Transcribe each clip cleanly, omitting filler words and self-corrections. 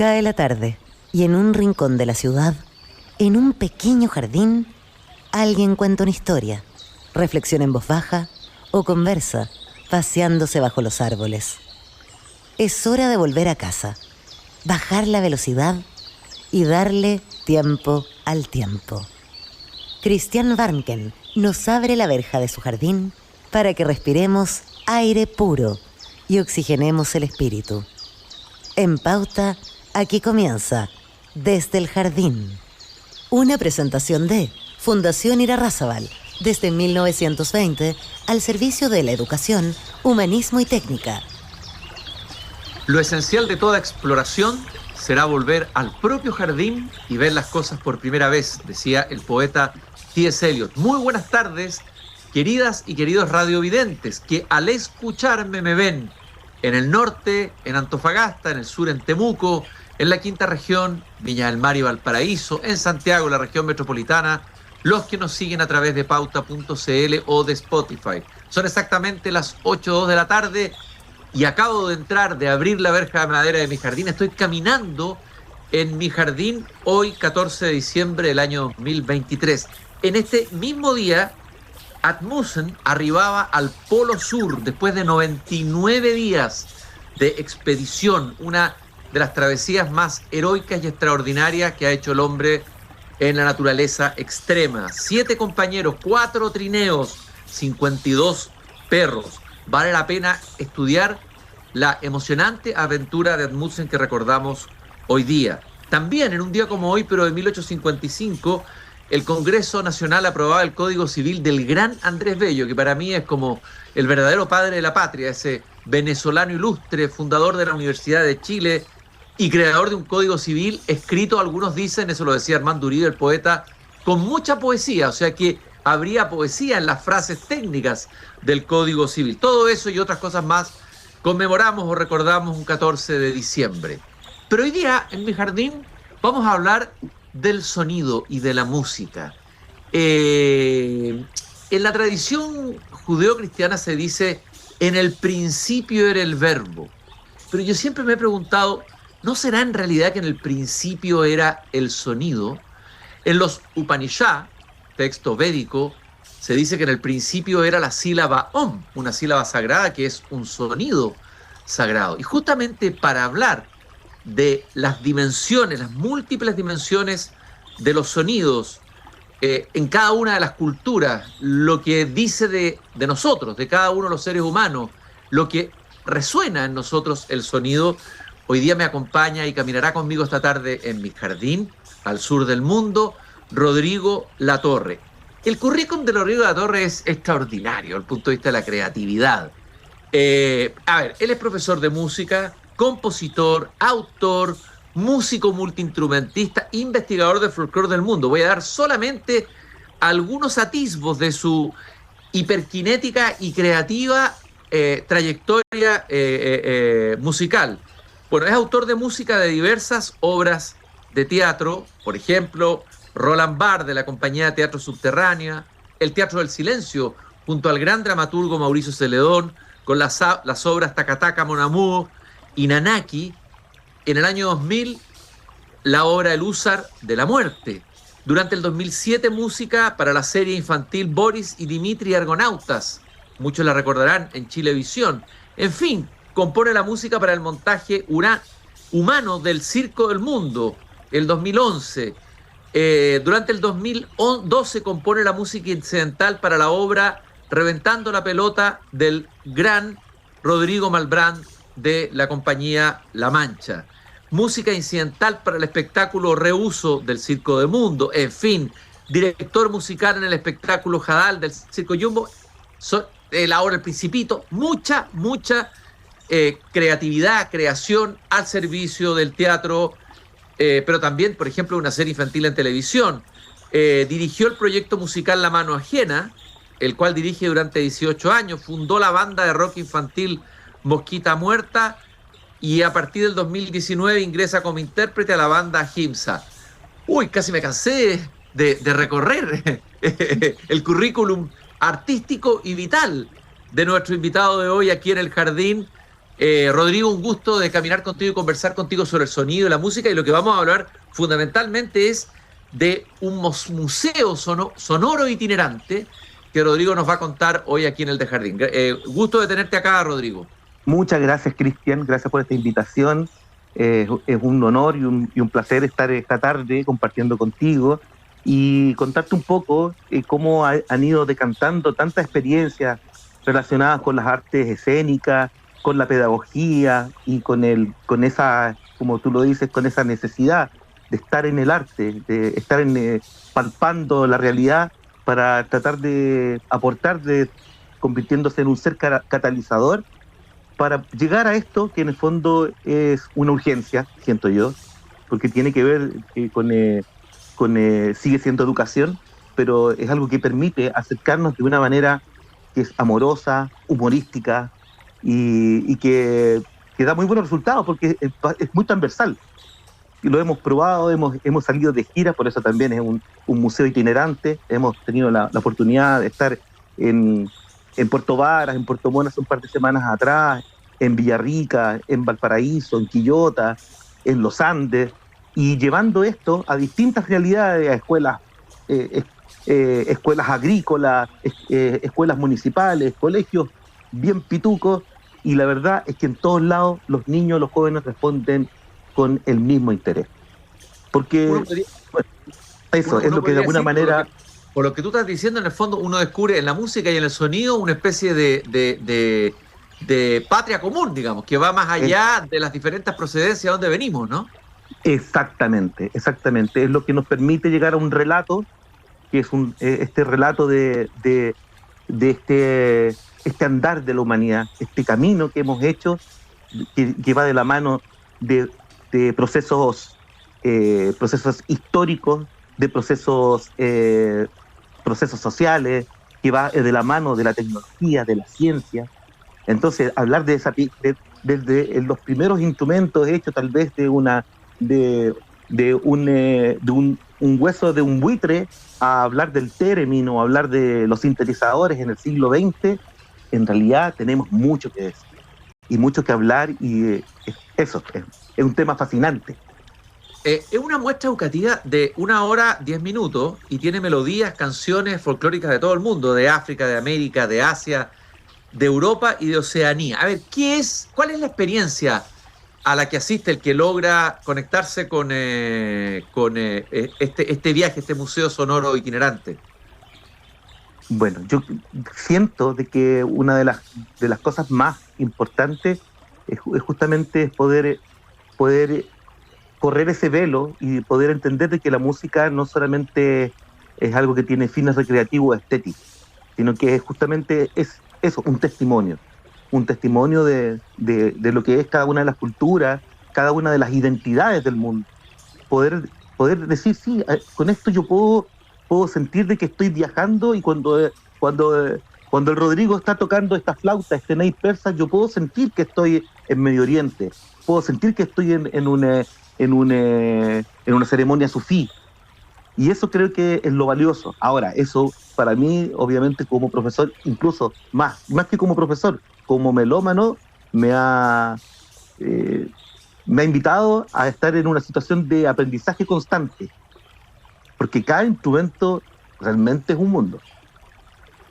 Cae la tarde y en un rincón de la ciudad, en un pequeño jardín, alguien cuenta una historia, reflexiona en voz baja o conversa, paseándose bajo los árboles. Es hora de volver a casa, bajar la velocidad y darle tiempo al tiempo. Christian Warnken nos abre la verja de su jardín para que respiremos aire puro y oxigenemos el espíritu. En Pauta, aquí comienza Desde el Jardín. Una presentación de Fundación Irarrázaval, desde 1920 al servicio de la educación, humanismo y técnica. Lo esencial de toda exploración será volver al propio jardín y ver las cosas por primera vez, decía el poeta T.S. Eliot. Muy buenas tardes, queridas y queridos radiovidentes, que al escucharme me ven en el norte, en Antofagasta, en el sur, en Temuco, en la quinta región, Viña del Mar y Valparaíso, en Santiago, la región metropolitana, los que nos siguen a través de pauta.cl o de Spotify. Son exactamente las 8:02 de la tarde y acabo de abrir la verja de madera de mi jardín. Estoy caminando en mi jardín hoy, 14 de diciembre del año 2023. En este mismo día, Asmussen arribaba al Polo Sur después de 99 días de expedición, una de las travesías más heroicas y extraordinarias que ha hecho el hombre en la naturaleza extrema. 7 compañeros, 4 trineos, 52 perros. Vale la pena estudiar la emocionante aventura de Asmussen que recordamos hoy día. También en un día como hoy, pero de 1855, el Congreso Nacional aprobaba el Código Civil del gran Andrés Bello, que para mí es como el verdadero padre de la patria, ese venezolano ilustre, fundador de la Universidad de Chile y creador de un Código Civil escrito, algunos dicen, eso lo decía Armando Uribe, el poeta, con mucha poesía, o sea que habría poesía en las frases técnicas del Código Civil. Todo eso y otras cosas más conmemoramos o recordamos un 14 de diciembre. Pero hoy día, en mi jardín, vamos a hablar del sonido y de la música. En la tradición judeocristiana se dice, en el principio era el verbo. Pero yo siempre me he preguntado, ¿no será en realidad que en el principio era el sonido? En los Upanishad, texto védico, se dice que en el principio era la sílaba Om, una sílaba sagrada que es un sonido sagrado. Y justamente para hablar de las dimensiones, las múltiples dimensiones de los sonidos en cada una de las culturas, lo que dice de nosotros, de cada uno de los seres humanos, lo que resuena en nosotros el sonido, hoy día me acompaña y caminará conmigo esta tarde en mi jardín, al sur del mundo, Rodrigo Latorre. El currículum de Rodrigo Latorre es extraordinario desde el punto de vista de la creatividad. Él es profesor de música, compositor, autor, músico multiinstrumentista, investigador de folclore del mundo. Voy a dar solamente algunos atisbos de su hiperkinética y creativa trayectoria musical. Bueno, es autor de música de diversas obras de teatro, por ejemplo, Roland Barthes de la compañía de teatro Subterránea, el Teatro del Silencio, junto al gran dramaturgo Mauricio Celedón, con las obras Takataka Mon Amour y Nanaki. En el año 2000, la obra El Húsar de la Muerte. Durante el 2007, música para la serie infantil Boris y Dimitri Argonautas. Muchos la recordarán en Chilevisión. En fin, compone la música para el montaje humano del Circo del Mundo, el 2011. Durante el 2012 compone la música incidental para la obra Reventando la Pelota del gran Rodrigo Malbrán de la compañía La Mancha. Música incidental para el espectáculo Reuso del Circo del Mundo. En fin, director musical en el espectáculo Jadal del Circo Jumbo. La obra El Principito. Mucha creatividad, creación al servicio del teatro, pero también, por ejemplo, una serie infantil en televisión. Dirigió el proyecto musical La Mano Ajena, el cual dirige durante 18 años. Fundó la banda de rock infantil Mosquita Muerta y a partir del 2019 ingresa como intérprete a la banda Gimsa. Uy, casi me cansé de recorrer el currículum artístico y vital de nuestro invitado de hoy aquí en el jardín, Rodrigo, un gusto de caminar contigo y conversar contigo sobre el sonido y la música, y lo que vamos a hablar fundamentalmente es de un museo sonoro itinerante que Rodrigo nos va a contar hoy aquí en el de Jardín. Gusto de tenerte acá, Rodrigo. Muchas gracias, Cristian, gracias por esta invitación. Es un honor y un placer estar esta tarde compartiendo contigo y contarte un poco cómo han ido decantando tantas experiencias relacionadas con las artes escénicas, con la pedagogía y con esa, como tú lo dices, con esa necesidad de estar en el arte, de estar palpando la realidad para tratar de aportar, convirtiéndose en un ser catalizador para llegar a esto que en el fondo es una urgencia, siento yo, porque tiene que ver sigue siendo educación, pero es algo que permite acercarnos de una manera que es amorosa, humorística y que da muy buenos resultados porque es muy transversal. Y lo hemos probado, hemos salido de gira, por eso también es un museo itinerante. Hemos tenido la oportunidad de estar en Puerto Varas, en Puerto Montt hace un par de semanas atrás, en Villarrica, en Valparaíso, en Quillota, en los Andes, y llevando esto a distintas realidades, a escuelas, escuelas agrícolas, escuelas municipales, colegios bien pitucos, y la verdad es que en todos lados los niños, los jóvenes responden con el mismo interés. Porque eso es lo que de alguna manera... Por lo que tú estás diciendo, en el fondo uno descubre en la música y en el sonido una especie de patria común, digamos, que va más allá de las diferentes procedencias de donde venimos, ¿no? Exactamente. Es lo que nos permite llegar a un relato, que es este relato de este andar de la humanidad, este camino que hemos hecho, que va de la mano de procesos históricos, de procesos sociales, que va de la mano de la tecnología, de la ciencia. Entonces, hablar desde los primeros instrumentos hechos tal vez de un hueso de un buitre, a hablar del theremin o hablar de los sintetizadores en el siglo XX, en realidad tenemos mucho que decir y mucho que hablar, y es un tema fascinante. Es una muestra educativa de 1 hora 10 minutos y tiene melodías, canciones folclóricas de todo el mundo, de África, de América, de Asia, de Europa y de Oceanía. A ver, ¿cuál es la experiencia a la que asiste el que logra conectarse con este viaje, este museo sonoro itinerante? Bueno, yo siento de que una de las cosas más importantes es justamente poder correr ese velo y poder entender de que la música no solamente es algo que tiene fines recreativos estéticos, sino que justamente es eso, un testimonio de lo que es cada una de las culturas, cada una de las identidades del mundo. Poder decir, sí, con esto yo puedo sentir de que estoy viajando, y cuando el Rodrigo está tocando esta flauta, este ney persa, yo puedo sentir que estoy en Medio Oriente, puedo sentir que estoy en una ceremonia sufí. Y eso creo que es lo valioso. Ahora, eso para mí, obviamente, como profesor, incluso más que como profesor, como melómano, me ha invitado a estar en una situación de aprendizaje constante, porque cada instrumento realmente es un mundo.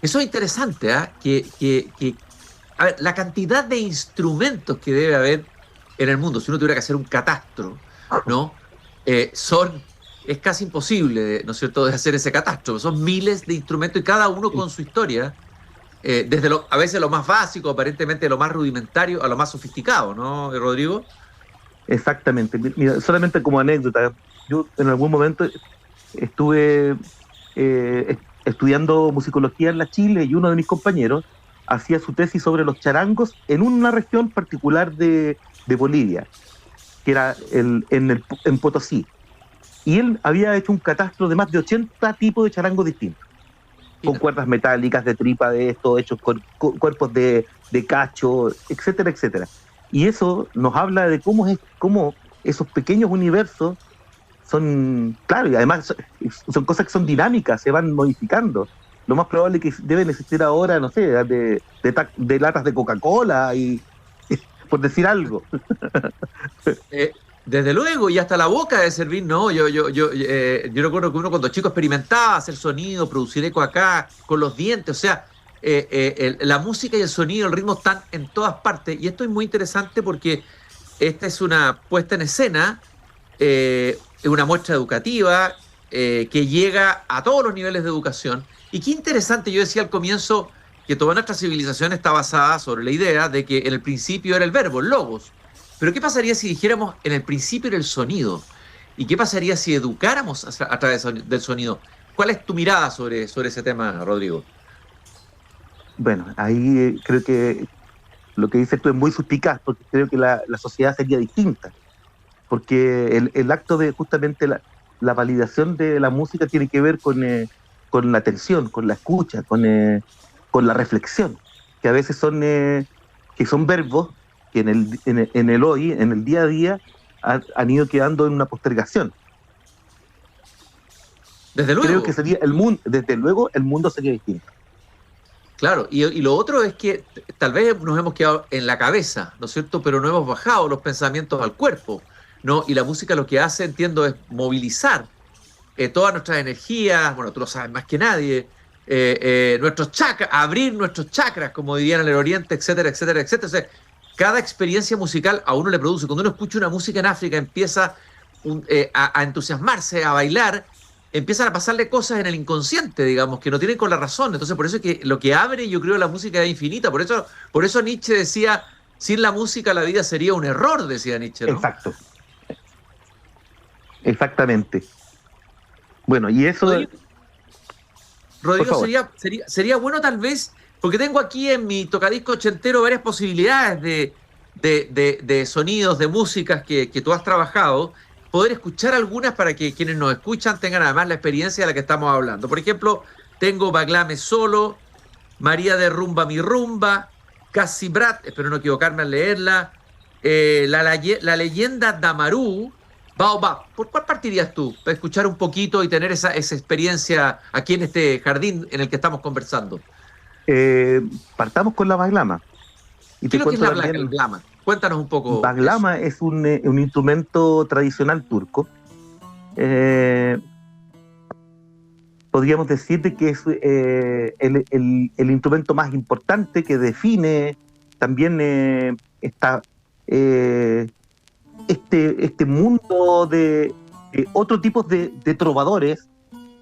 Eso es interesante, ¿eh? A ver, la cantidad de instrumentos que debe haber en el mundo, si uno tuviera que hacer un catastro, ¿no? Es casi imposible, ¿no es cierto?, de hacer ese catastro. Son miles de instrumentos y cada uno con su historia, desde a veces lo más básico, aparentemente lo más rudimentario, a lo más sofisticado, ¿no, Rodrigo? Exactamente. Mira, solamente como anécdota, yo en algún momento estuve estudiando musicología en la Chile, y uno de mis compañeros hacía su tesis sobre los charangos en una región particular de Bolivia, que era en Potosí. Y él había hecho un catastro de más de 80 tipos de charangos distintos, con cuerdas metálicas, de tripa, de esto, hechos con cuerpos de cacho, etcétera, etcétera. Y eso nos habla de cómo esos pequeños universos son, claro, y además son cosas que son dinámicas, se van modificando. Lo más probable es que deben existir ahora, no sé, de latas de Coca-Cola, por decir algo. Desde luego, y hasta la boca debe servir, ¿no? Yo recuerdo que uno cuando chico experimentaba hacer sonido, producir eco acá, con los dientes, o sea, la música y el sonido, el ritmo están en todas partes, y esto es muy interesante porque esta es una puesta en escena, es una muestra educativa que llega a todos los niveles de educación, y qué interesante, yo decía al comienzo que toda nuestra civilización está basada sobre la idea de que en el principio era el verbo, el logos. Pero ¿qué pasaría si dijéramos en el principio era el sonido? ¿Y qué pasaría si educáramos a través del sonido? ¿Cuál es tu mirada sobre ese tema, Rodrigo? Bueno, ahí creo que lo que dices tú es muy suspicaz, porque creo que la sociedad sería distinta. Porque el acto de justamente la validación de la música tiene que ver con la atención, con la escucha, con la reflexión, que a veces son verbos que en el hoy, en el día a día, han ido quedando en una postergación. Desde luego. Creo que sería desde luego el mundo sería distinto. Claro, y lo otro es que tal vez nos hemos quedado en la cabeza, ¿no es cierto? Pero no hemos bajado los pensamientos al cuerpo, ¿no? Y la música lo que hace, entiendo, es movilizar todas nuestras energías, bueno, tú lo sabes más que nadie, nuestros chakras, abrir nuestros chakras, como dirían en el Oriente, etcétera, etcétera, etcétera. O sea, cada experiencia musical a uno le produce. Cuando uno escucha una música en África, empieza a entusiasmarse, a bailar, empiezan a pasarle cosas en el inconsciente, digamos, que no tienen con la razón. Entonces, por eso es que lo que abre, yo creo, la música es infinita. Por eso Nietzsche decía, sin la música la vida sería un error, decía Nietzsche, ¿no? Exacto. Exactamente. Bueno, y eso... Rodrigo, sería bueno tal vez, porque tengo aquí en mi tocadisco ochentero varias posibilidades de sonidos, de músicas que tú has trabajado, poder escuchar algunas para que quienes nos escuchan tengan además la experiencia de la que estamos hablando. Por ejemplo, tengo Baglame Solo, María de Rumba Mi Rumba, Casi Brat, espero no equivocarme al leerla, la leyenda Damarú, Baobab. ¿Por cuál partirías tú? Para escuchar un poquito y tener esa experiencia aquí en este jardín en el que estamos conversando. Partamos con la baglama. ¿Qué es lo que es la baglama? Cuéntanos un poco. Baglama es un instrumento tradicional turco. Podríamos decir de que es el instrumento más importante que define también este mundo de otro tipo de trovadores,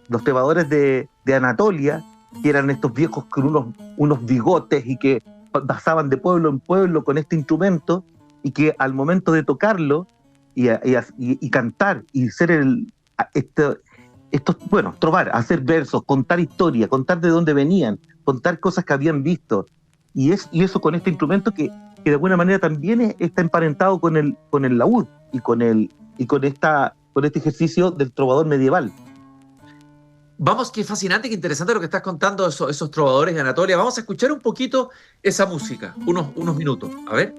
los trovadores de Anatolia, que eran estos viejos con unos bigotes y que pasaban de pueblo en pueblo con este instrumento, y que al momento de tocarlo y cantar y ser trovar, hacer versos, contar historia, contar de dónde venían, contar cosas que habían visto, y eso con este instrumento que de alguna manera también está emparentado con el laúd y con este ejercicio del trovador medieval. Vamos, qué fascinante, qué interesante lo que estás contando, esos trovadores de Anatolia. Vamos a escuchar un poquito esa música, unos minutos. A ver.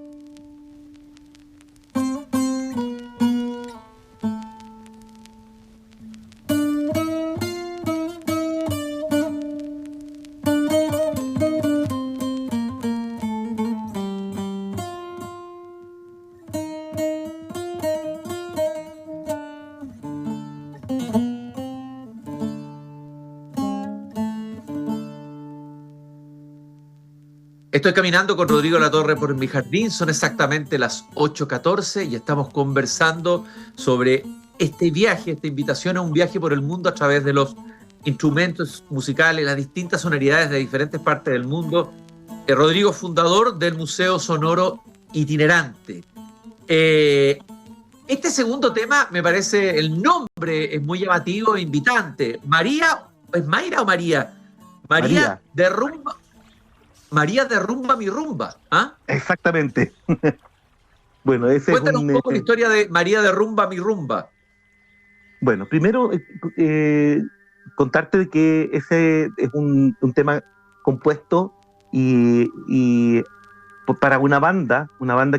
Estoy caminando con Rodrigo Latorre por mi jardín, son exactamente las 8:14 y estamos conversando sobre este viaje, esta invitación a un viaje por el mundo a través de los instrumentos musicales, las distintas sonoridades de diferentes partes del mundo. Rodrigo, fundador del Museo Sonoro Itinerante. Este segundo tema me parece, el nombre es muy llamativo e invitante. María, ¿es Mayra o María? María de Rumba. María de Rumba Mi Rumba, ¿ah? Exactamente. Bueno, cuéntanos un poco la historia de María de Rumba Mi Rumba. Bueno, primero contarte de que ese es un tema compuesto y para una banda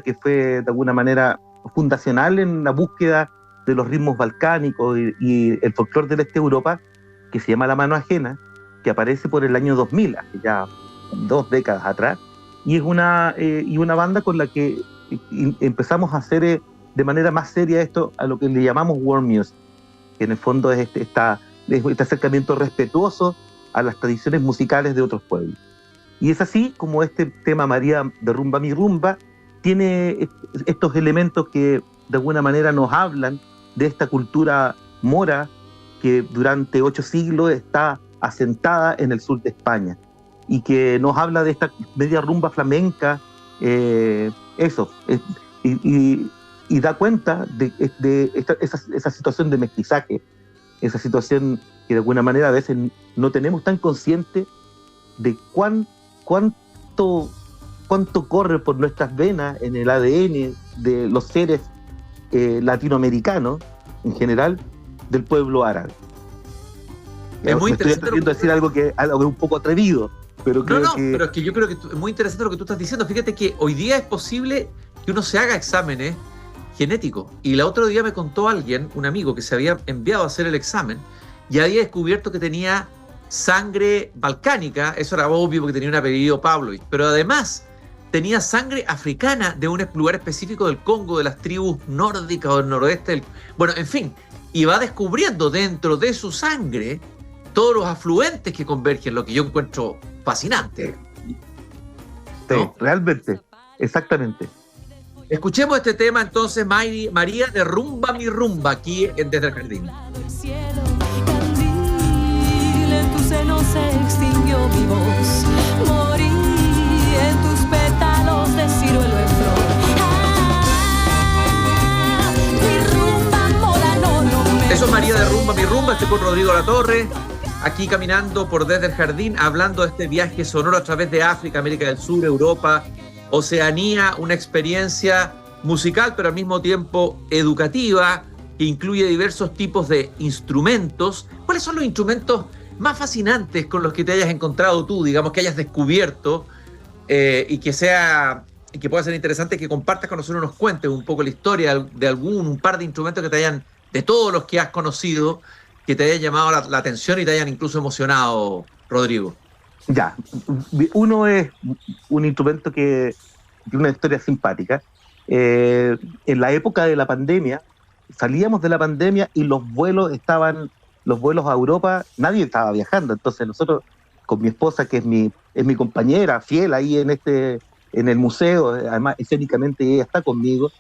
que fue de alguna manera fundacional en la búsqueda de los ritmos balcánicos y el folclore del este de Europa, que se llama La Mano Ajena, que aparece por el año 2000, hace ya 2 décadas atrás, y es una banda con la que empezamos a hacer de manera más seria esto a lo que le llamamos world music, que en el fondo es este acercamiento respetuoso a las tradiciones musicales de otros pueblos. Y es así como este tema María de Rumba Mi Rumba tiene estos elementos que de alguna manera nos hablan de esta cultura mora que durante 8 siglos está asentada en el sur de España y que nos habla de esta media rumba flamenca, y da cuenta de esa situación de mestizaje, esa situación que de alguna manera a veces no tenemos tan consciente de cuánto corre por nuestras venas en el ADN de los seres latinoamericanos en general, del pueblo árabe. Es muy Estoy interesante tratando de decir algo que es un poco atrevido, pero creo pero es que yo creo que es muy interesante lo que tú estás diciendo. Fíjate que hoy día es posible que uno se haga exámenes genéticos. Y el otro día me contó alguien, un amigo, que se había enviado a hacer el examen y había descubierto que tenía sangre balcánica. Eso era obvio porque tenía un apellido Pavlovich, pero además tenía sangre africana de un lugar específico del Congo, de las tribus nórdicas o del noroeste. Bueno, en fin, y va descubriendo dentro de su sangre todos los afluentes que convergen, lo que yo encuentro fascinante. Sí, ¿no? realmente, exactamente. Escuchemos este tema entonces, María de Rumba Mi Rumba, aquí en Desde el Jardín. En tu seno se extinguió mi voz, morí en tus pétalos de ciruelo en flor. Mi rumba mola, no me... Eso es María de Rumba Mi Rumba, estoy con Rodrigo Latorre, aquí caminando por Desde el Jardín, hablando de este viaje sonoro a través de África, América del Sur, Europa, Oceanía, una experiencia musical, pero al mismo tiempo educativa, que incluye diversos tipos de instrumentos. ¿Cuáles son los instrumentos más fascinantes con los que te hayas encontrado tú, digamos, que hayas descubierto, y que pueda ser interesante que compartas con nosotros, nos cuentes un poco la historia de un par de instrumentos que te hayan, de todos los que has conocido, que te hayan llamado la atención y te hayan incluso emocionado, Rodrigo? Ya, uno es un instrumento que tiene una historia simpática. En la época de la pandemia, salíamos de la pandemia y los vuelos a Europa, nadie estaba viajando. Entonces nosotros, con mi esposa, que es mi compañera fiel ahí en el museo, además escénicamente ella está conmigo,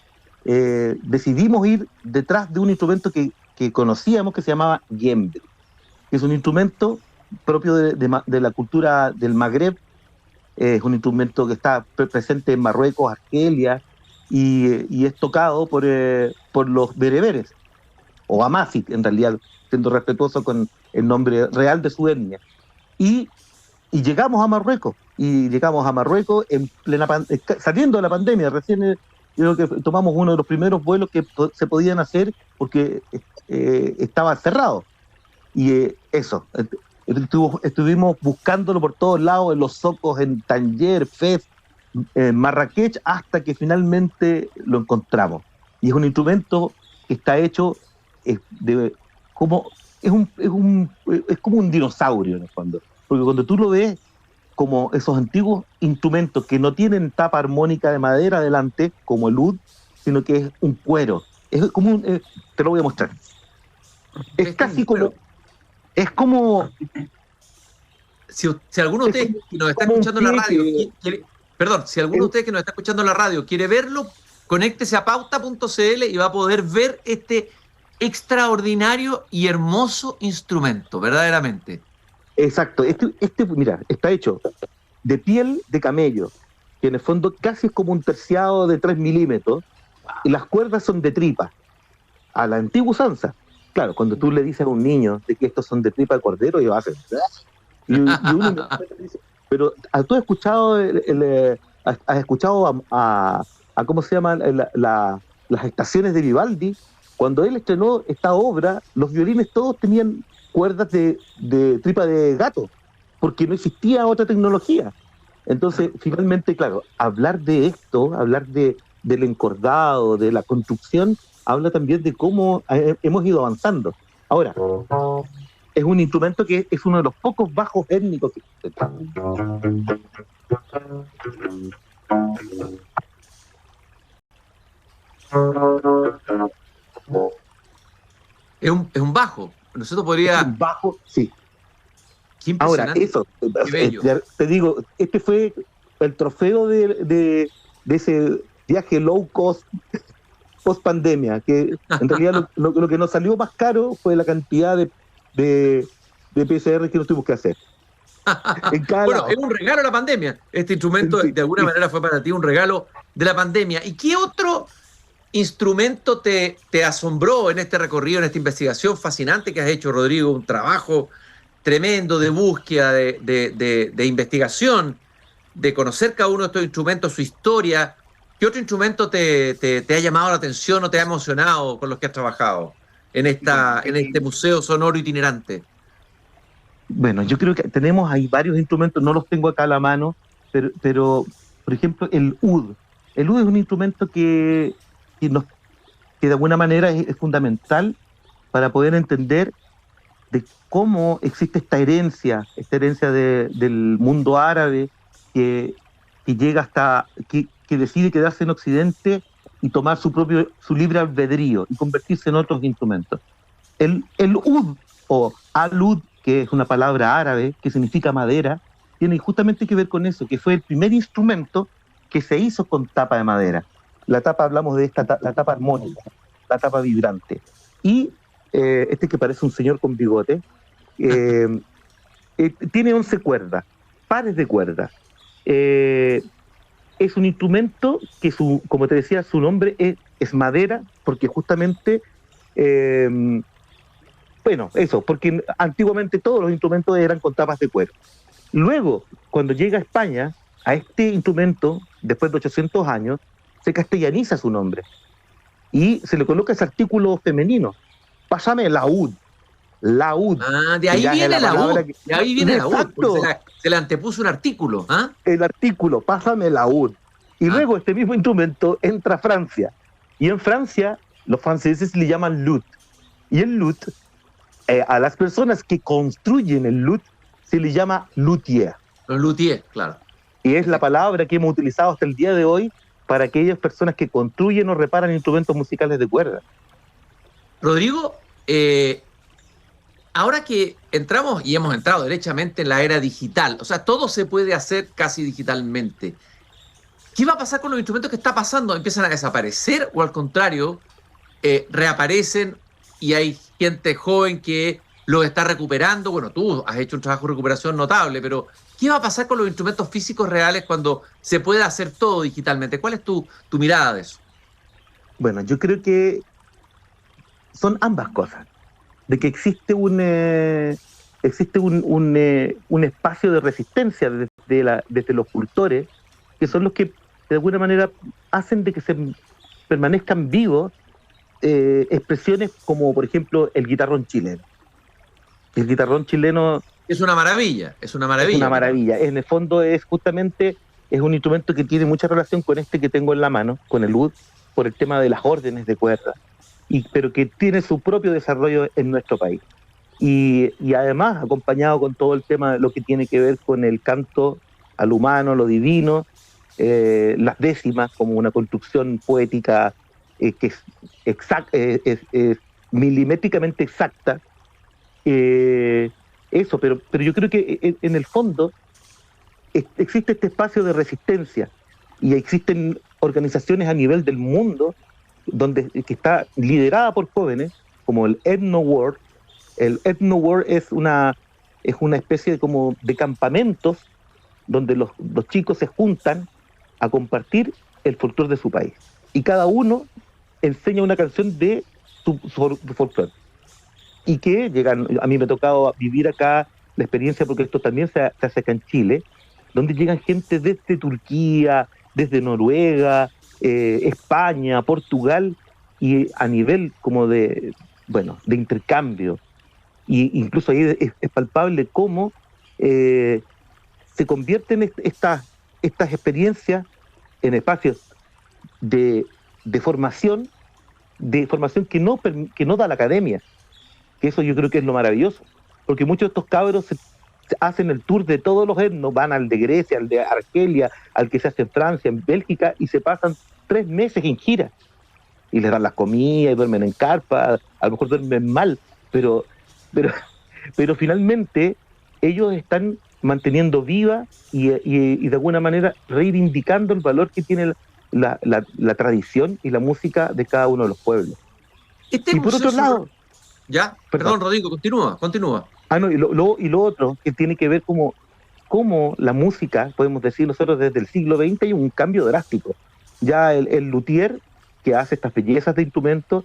decidimos ir detrás de un instrumento que conocíamos, que se llamaba djembe, que es un instrumento propio de la cultura del Magreb. Es un instrumento que está presente en Marruecos, Argelia, y es tocado por los bereberes, o amazigh en realidad, siendo respetuoso con el nombre real de su etnia. Y llegamos a Marruecos, en plena saliendo de la pandemia. Recién creo que tomamos uno de los primeros vuelos que se podían hacer porque estaba cerrado. Y estuvimos buscándolo por todos lados, en los zocos, en Tanger, Fez, en Marrakech, hasta que finalmente lo encontramos. Y es un instrumento que está hecho como un dinosaurio en el fondo, porque cuando tú lo ves, como esos antiguos instrumentos que no tienen tapa armónica de madera adelante, como el oud, sino que es un cuero. Es como te lo voy a mostrar. Es casi como... Es como... Si alguno de ustedes que nos está escuchando en la radio, si alguno de ustedes que nos está escuchando en la radio quiere verlo, conéctese a pauta.cl y va a poder ver este extraordinario y hermoso instrumento, verdaderamente. Exacto. Mira, está hecho de piel de camello, que en el fondo casi es como un terciado de 3 milímetros, y las cuerdas son de tripa, a la antigua usanza. Claro, cuando tú le dices a un niño de que estos son de tripa de cordero, ellos hacen... Y uno dice, pero ¿tú has escuchado a cómo se llaman las estaciones de Vivaldi? Cuando él estrenó esta obra, los violines todos tenían cuerdas de tripa de gato, porque no existía otra tecnología. Entonces, finalmente, claro, hablar de esto, hablar del encordado, de la construcción, habla también de cómo hemos ido avanzando. Ahora, es un instrumento que es uno de los pocos bajos étnicos que existen. Es un bajo. Nosotros Es podría... un bajo, sí. Qué Ahora, impresionante. eso, Qué bello. te digo, este fue el trofeo de ese viaje low cost post pandemia, que en realidad lo que nos salió más caro fue la cantidad de PCR que nos tuvimos que hacer en cada Bueno, lado. es un regalo a la pandemia. Este instrumento Sí, de alguna sí. manera fue para ti un regalo de la pandemia. ¿Y qué otro instrumento te asombró en este recorrido, en esta investigación fascinante que has hecho, Rodrigo? Un trabajo tremendo de búsqueda, de investigación, de conocer cada uno de estos instrumentos, su historia. ¿Qué otro instrumento te ha llamado la atención o te ha emocionado con los que has trabajado en este museo sonoro itinerante? Bueno, yo creo que tenemos ahí varios instrumentos, no los tengo acá a la mano, pero por ejemplo, el ud. El ud es un instrumento que de alguna manera es fundamental para poder entender de cómo existe esta herencia del mundo árabe que llega que decide quedarse en Occidente y tomar su libre albedrío y convertirse en otros instrumentos. El ud o alud, que es una palabra árabe que significa madera, tiene justamente que ver con eso, que fue el primer instrumento que se hizo con tapa de madera. La tapa, hablamos de la tapa armónica, la tapa vibrante. Y este que parece un señor con bigote, tiene 11 cuerdas, pares de cuerdas. Es un instrumento que, como te decía, su nombre es madera, porque justamente, bueno, eso, porque antiguamente todos los instrumentos eran con tapas de cuero. Luego, cuando llega a España, a este instrumento, después de 800 años, se castellaniza su nombre y se le coloca ese artículo femenino. Pásame laúd. Laúd. Ah, de ahí viene la U. De ahí viene la U. Exacto. Se le antepuso un artículo. ¿Ah? El artículo, pásame laúd. Y luego este mismo instrumento entra a Francia. Y en Francia, los franceses le llaman lut. Y el lut, a las personas que construyen el lut, se le llama luthier. Los luthiers, claro. Y es la palabra que hemos utilizado hasta el día de hoy para aquellas personas que construyen o reparan instrumentos musicales de cuerda. Rodrigo, ahora que entramos y hemos entrado derechamente en la era digital, o sea, todo se puede hacer casi digitalmente. ¿Qué va a pasar con los instrumentos que está pasando? ¿Empiezan a desaparecer o al contrario, reaparecen y hay gente joven que los está recuperando? Bueno, tú has hecho un trabajo de recuperación notable, pero ¿qué va a pasar con los instrumentos físicos reales cuando se pueda hacer todo digitalmente? ¿Cuál es tu mirada de eso? Bueno, yo creo que son ambas cosas. De que existe un espacio de resistencia desde los cultores, que son los que de alguna manera hacen de que se permanezcan vivos expresiones como, por ejemplo, el guitarrón chileno. El guitarrón chileno Es una maravilla, es una maravilla. es una maravilla. En el fondo es un instrumento que tiene mucha relación con este que tengo en la mano, con el ud, por el tema de las órdenes de cuerda, pero que tiene su propio desarrollo en nuestro país. Y además acompañado con todo el tema de lo que tiene que ver con el canto al humano, lo divino, las décimas como una construcción poética que es milimétricamente exacta. Eso, pero yo creo que en el fondo existe este espacio de resistencia y existen organizaciones a nivel del mundo que está liderada por jóvenes, como el Ethno World. El Ethno World es una especie como de campamentos donde los chicos se juntan a compartir el folclore de su país. Y cada uno enseña una canción de su folclore. Y que llegan, a mí me ha tocado vivir acá la experiencia, porque esto también se hace acá en Chile, donde llegan gente desde Turquía, desde Noruega, España, Portugal, y a nivel como de intercambio. Y incluso ahí es palpable cómo se convierten estas experiencias en espacios de formación que no da la academia. Que eso yo creo que es lo maravilloso, porque muchos de estos cabros se hacen el tour de todos los etnos, van al de Grecia, al de Argelia, al que se hace en Francia, en Bélgica, y se pasan 3 meses en gira. y les dan las comidas y duermen en carpa, a lo mejor duermen mal, pero, pero, pero finalmente ellos están manteniendo viva y de alguna manera reivindicando el valor que tiene la tradición y la música de cada uno de los pueblos. Y por otro lado... Ya, perdón, Rodrigo, continúa. Y lo otro, que tiene que ver como la música, podemos decir nosotros desde el siglo XX, hay un cambio drástico. Ya el luthier, que hace estas bellezas de instrumentos,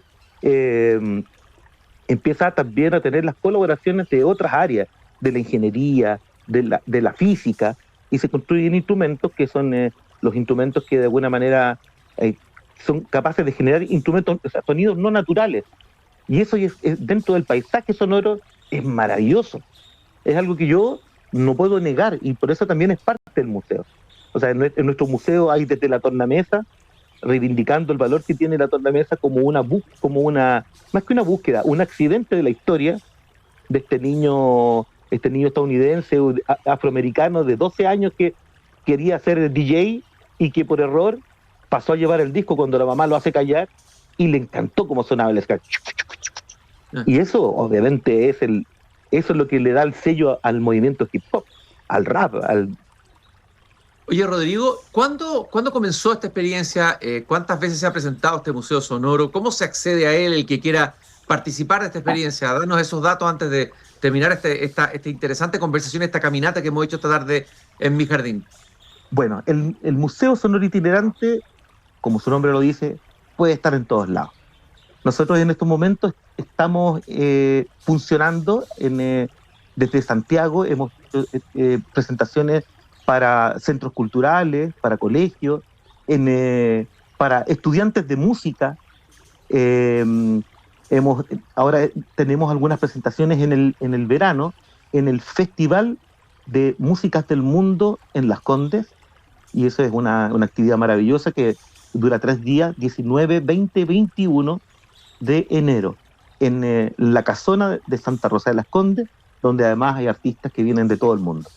empieza también a tener las colaboraciones de otras áreas, de la ingeniería, de la física, y se construyen instrumentos que son los instrumentos que de alguna manera son capaces de generar instrumentos, o sea, sonidos no naturales. Y eso es dentro del paisaje sonoro es maravilloso. Es algo que yo no puedo negar, y por eso también es parte del museo. O sea, en nuestro museo hay desde la tornamesa, reivindicando el valor que tiene la tornamesa como más que una búsqueda, un accidente de la historia de este niño estadounidense, afroamericano de 12 años que quería ser DJ y que por error pasó a llevar el disco cuando la mamá lo hace callar y le encantó cómo sonaba el ska. Y eso obviamente eso es lo que le da el sello al movimiento hip hop, al rap, Oye, Rodrigo, ¿cuándo comenzó esta experiencia? ¿Cuántas veces se ha presentado este Museo Sonoro? ¿Cómo se accede a él el que quiera participar de esta experiencia? Danos esos datos antes de terminar esta interesante conversación, esta caminata que hemos hecho esta tarde en mi jardín. Bueno, el Museo Sonoro Itinerante, como su nombre lo dice, puede estar en todos lados. Nosotros en estos momentos estamos funcionando desde Santiago, hemos hecho presentaciones para centros culturales, para colegios, para estudiantes de música. Ahora tenemos algunas presentaciones en el verano, en el Festival de Músicas del Mundo en Las Condes, y eso es una actividad maravillosa que dura 3 días, 19, 20, 21 de enero, en la casona de Santa Rosa de Las Condes, donde además hay artistas que vienen de todo el mundo.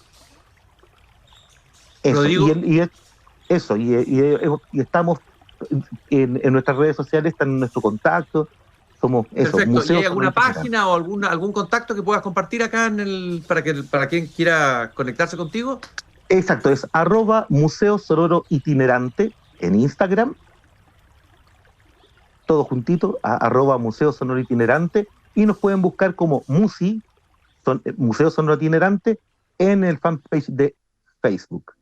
Eso, y estamos en nuestras redes sociales, están en nuestro contacto, somos eso. Perfecto. ¿Y hay alguna página o algún contacto que puedas compartir acá para quien quiera conectarse contigo? Exacto, es @Museo Sonoro Itinerante en Instagram, todo juntito, @Museo Sonoro Itinerante, y nos pueden buscar como Museo Sonoro Itinerante en el fanpage de Facebook.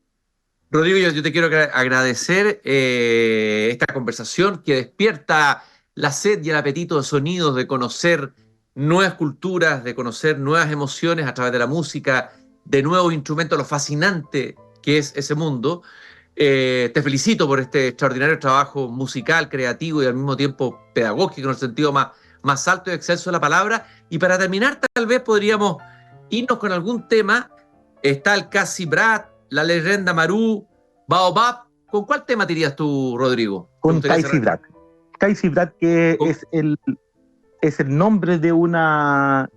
Rodrigo, yo te quiero agradecer esta conversación que despierta la sed y el apetito de sonidos, de conocer nuevas culturas, de conocer nuevas emociones a través de la música, de nuevos instrumentos, lo fascinante que es ese mundo. Te felicito por este extraordinario trabajo musical, creativo y al mismo tiempo pedagógico en el sentido más alto y excelso de la palabra. Y para terminar, tal vez podríamos irnos con algún tema. Está el Casi Brat, la leyenda Marú, Baobab. ¿Con cuál tema te irías tú, Rodrigo? Con Casi Brat. Casi Brat, que es el nombre de una...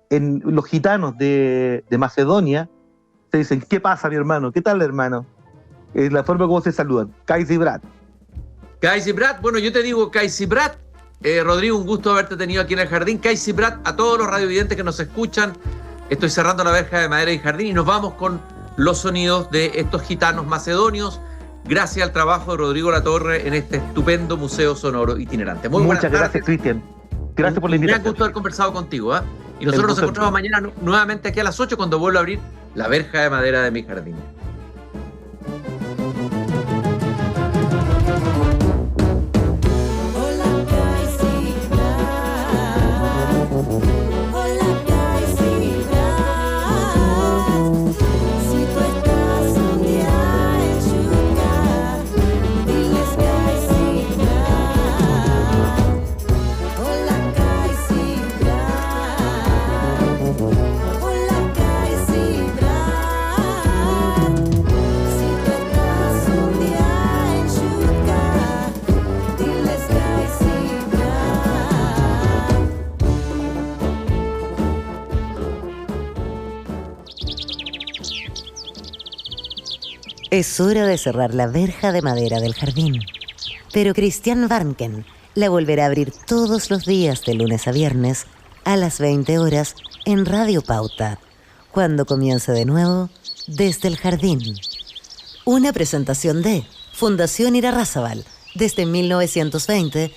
en los gitanos de Macedonia se dicen, ¿qué pasa, mi hermano? ¿Qué tal, hermano? Es la forma como se saludan. Casi Brat. Casi Brat, bueno, yo te digo Casi Brat. Rodrigo, un gusto haberte tenido aquí en el jardín. Casi Brat, a todos los radiovidentes que nos escuchan. Estoy cerrando la verja de madera y jardín y nos vamos con los sonidos de estos gitanos macedonios, gracias al trabajo de Rodrigo Latorre en este estupendo Museo Sonoro Itinerante. Muchas gracias, Cristian. Gracias por la invitación. Me ha gustado haber conversado contigo, ¿eh? Y nosotros nos encontramos mañana nuevamente aquí a las 8 cuando vuelvo a abrir la verja de madera de mi jardín. Es hora de cerrar la verja de madera del jardín. Pero Christian Warnken la volverá a abrir todos los días de lunes a viernes a las 20 horas en Radio Pauta, cuando comience de nuevo Desde el Jardín. Una presentación de Fundación Irarrázaval, desde 1920